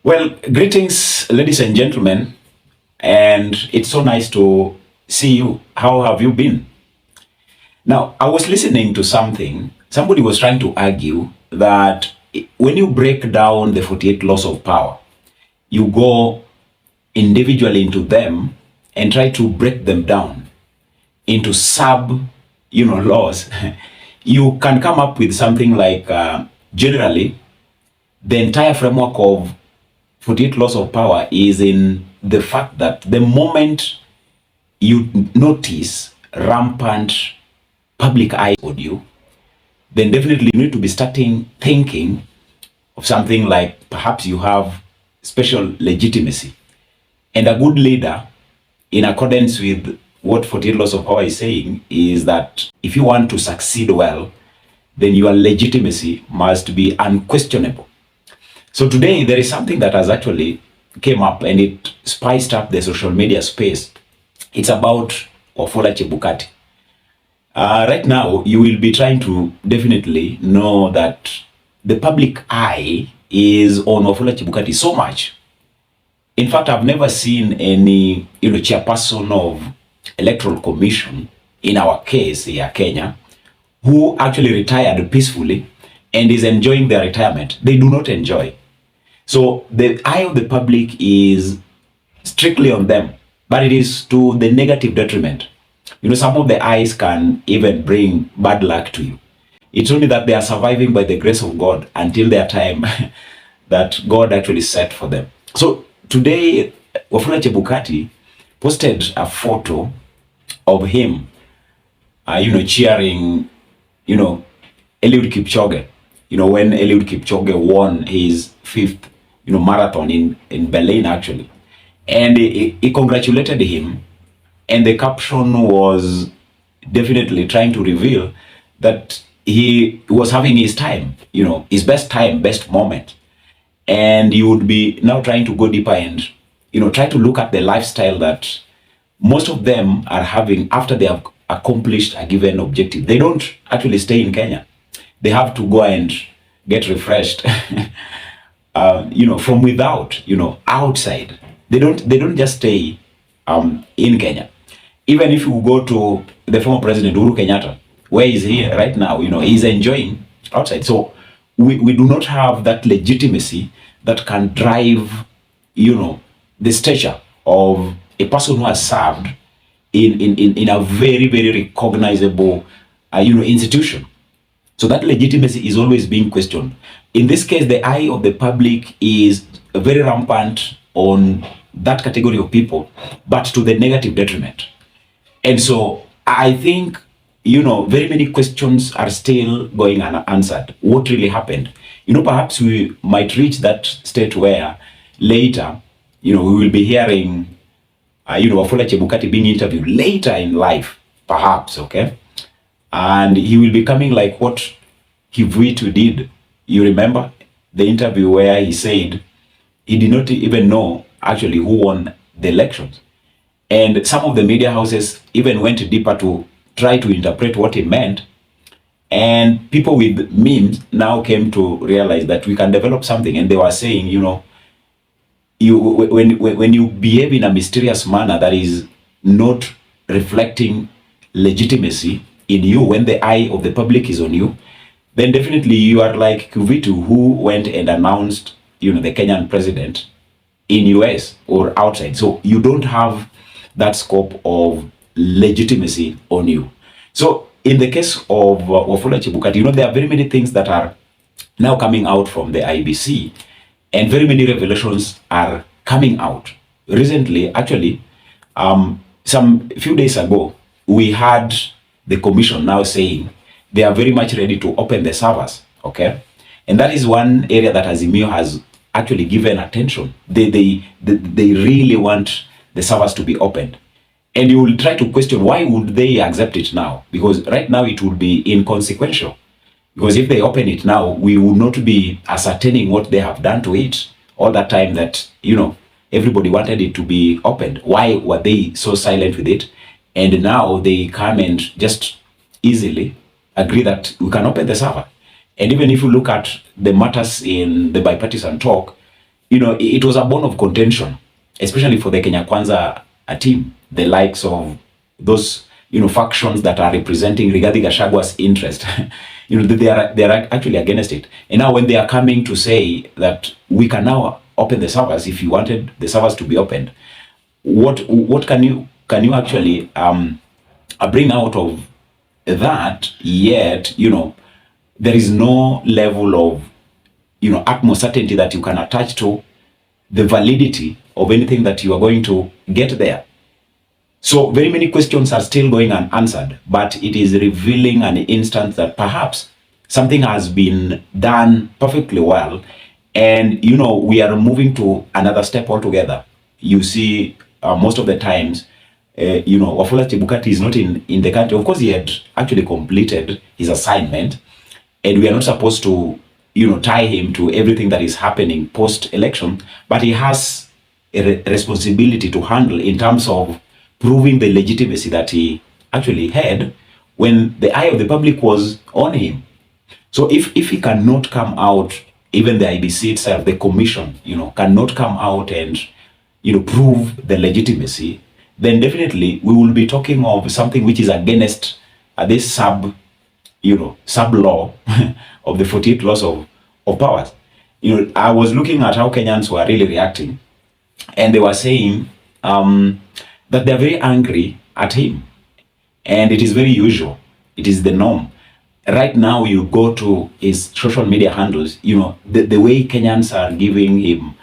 Well, greetings, ladies and gentlemen, and it's so nice to see you. How have you been? Now, I was listening to something. Somebody was trying to argue that when you break down the 48 laws of power, you go individually into them and try to break them down into laws. You can come up with something like generally the entire framework of 48 laws of power is in the fact that the moment you notice rampant public eye on you, then definitely you need to be starting thinking of something like perhaps you have special legitimacy. And a good leader, in accordance with what 48 laws of power is saying, is that if you want to succeed well, then your legitimacy must be unquestionable. So today there is something that has actually came up and it spiced up the social media space. It's about Wafula Chebukati. Right now, you will be trying to definitely know that the public eye is on Wafula Chebukati so much. In fact, I've never seen any chairperson of Electoral Commission, in our case here, Kenya, who actually retired peacefully and is enjoying their retirement. They do not enjoy. So the eye of the public is strictly on them, but it is to the negative detriment. Some of the eyes can even bring bad luck to you. It's only that they are surviving by the grace of God until their time that God actually set for them. So today, Wafula Chebukati posted a photo of him, cheering, Eliud Kipchoge. When Eliud Kipchoge won his fifth, marathon in Berlin, actually. And he congratulated him. And the caption was definitely trying to reveal that he was having his time, his best time, best moment. And he would be now trying to go deeper and, try to look at the lifestyle that most of them are having after they have accomplished a given objective. They don't actually stay in Kenya. They have to go and get refreshed, from without, outside. They don't just stay in Kenya. Even if you go to the former president Uhuru Kenyatta, where is he right now? He's enjoying outside. So we do not have that legitimacy that can drive, the stature of a person who has served in a very, very recognizable, institution. So that legitimacy is always being questioned. In this case, the eye of the public is very rampant on that category of people, but to the negative detriment. And so I think, very many questions are still going unanswered. What really happened? Perhaps we might reach that state where later, we will be hearing, Wafula Chebukati being interviewed later in life, perhaps, okay? And he will be coming like what Kipchoge did. You remember the interview where he said he did not even know actually who won the elections. And some of the media houses even went deeper to try to interpret what he meant. And people with memes now came to realize that we can develop something. And they were saying, when you behave in a mysterious manner that is not reflecting legitimacy in you, when the eye of the public is on you, then definitely you are like Kipchoge, who went and announced, the Kenyan president in US or outside. So you don't have that scope of legitimacy on you. So in the case of Wafula Chebukati, there are very many things that are now coming out from the IBC, and very many revelations are coming out. Recently, actually, some few days ago, we had the commission now saying they are very much ready to open the servers, okay? And that is one area that Azimio has actually given attention. They really want the servers to be opened. And you will try to question, why would they accept it now? Because right now it would be inconsequential. Because if they open it now, we will not be ascertaining what they have done to it all that time that, everybody wanted it to be opened. Why were they so silent with it? And now they come and just easily agree that we can open the server. And even if you look at the matters in the bipartisan talk, it was a bone of contention, especially for the Kenya Kwanza team, the likes of those, factions that are representing Rigathi Gachagwa's interest. They are actually against it. And now when they are coming to say that we can now open the servers, if you wanted the servers to be opened, what can you actually bring out of that? Yet, there is no level of utmost certainty that you can attach to the validity of anything that you are going to get there. So very many questions are still going unanswered, but it is revealing an instance that perhaps something has been done perfectly well, and we are moving to another step altogether. You see, most of the times, Wafula Chebukati is not in the country. Of course, he had actually completed his assignment, and we are not supposed to tie him to everything that is happening post-election, but he has a responsibility to handle in terms of proving the legitimacy that he actually had when the eye of the public was on him. So if he cannot come out, even the IBC itself, the commission, cannot come out and prove the legitimacy, then definitely we will be talking of something which is against this sub law of the 48 laws of powers. I was looking at how Kenyans were really reacting, and they were saying that they're very angry at him. And it is very usual. It is the norm. Right now, you go to his social media handles, the way Kenyans are giving him,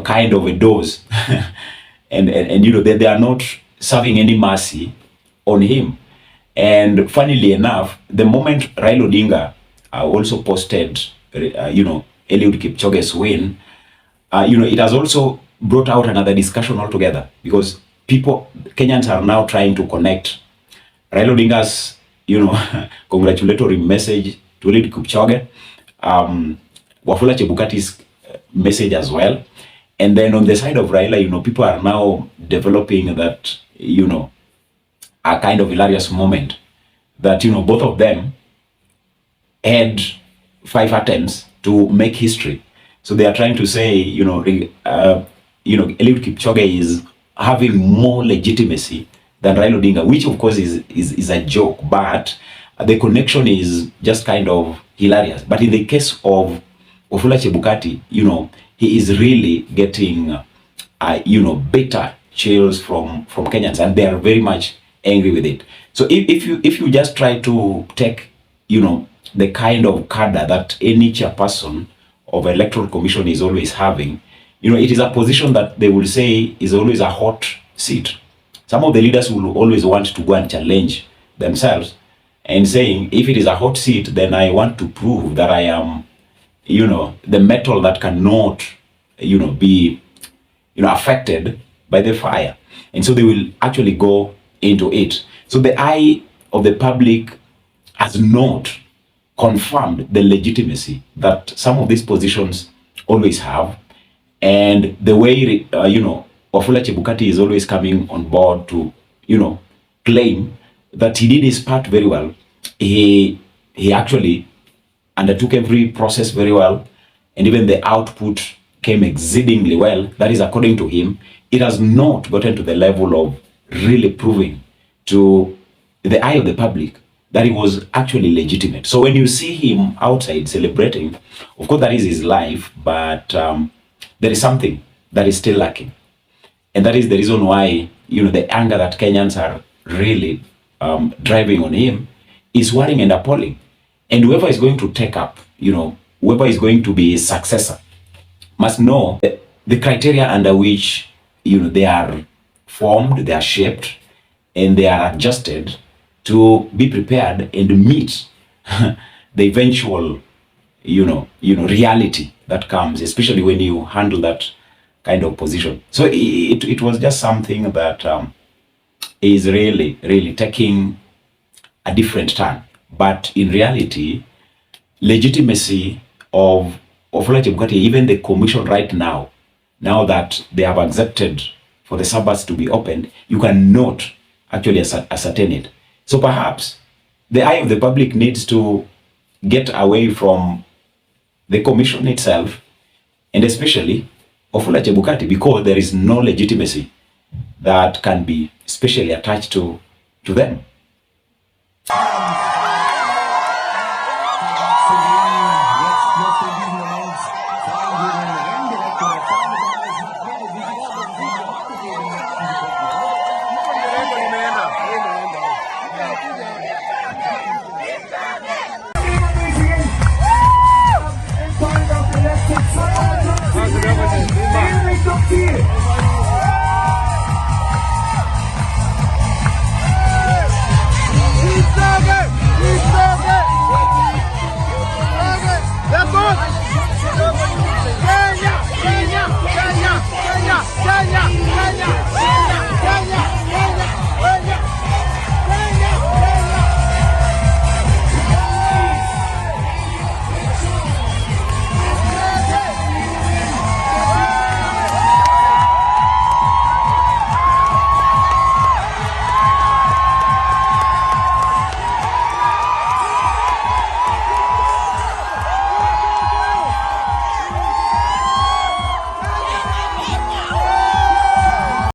kind of a dose. and they are not serving any mercy on him. And funnily enough, the moment Raila Odinga also posted, Eliud Kipchoge's win, it has also brought out another discussion altogether, because Kenyans are now trying to connect Raila Odinga's, congratulatory message to Eliud Kipchoge, Wafula Chebukati's message as well. And then on the side of Raila, people are now developing that, a kind of hilarious moment that, both of them had 5 attempts to make history. So they are trying to say, Eliud Kipchoge is having more legitimacy than Raila Odinga, which of course is a joke, but the connection is just kind of hilarious. But in the case of Wafula Chebukati, he is really getting, bitter chills from Kenyans, and they are very much angry with it. So if you just try to take, the kind of cadre that any chairperson of electoral commission is always having, it is a position that they will say is always a hot seat. Some of the leaders will always want to go and challenge themselves and saying, if it is a hot seat, then I want to prove that I am, the metal that cannot, be, affected by the fire. And so they will actually go into it. So the eye of the public has not confirmed the legitimacy that some of these positions always have. And the way, Wafula Chebukati is always coming on board to, claim that he did his part very well. He actually undertook every process very well, and even the output came exceedingly well. That is according to him. It has not gotten to the level of really proving to the eye of the public that he was actually legitimate. So when you see him outside celebrating, of course that is his life, but there is something that is still lacking. And that is the reason why, the anger that Kenyans are really driving on him is worrying and appalling. And whoever is going to take up, whoever is going to be his successor must know the criteria under which, they are formed, they are shaped, and they are adjusted to be prepared and meet the eventual, reality that comes, especially when you handle that kind of position. So it was just something that is really, really taking a different turn. But in reality, legitimacy of Wafula Chebukati, even the commission right now that they have accepted for the Sabbaths to be opened, you cannot actually ascertain it. So perhaps the eye of the public needs to get away from the commission itself, and especially Wafula Chebukati because there is no legitimacy that can be specially attached to them.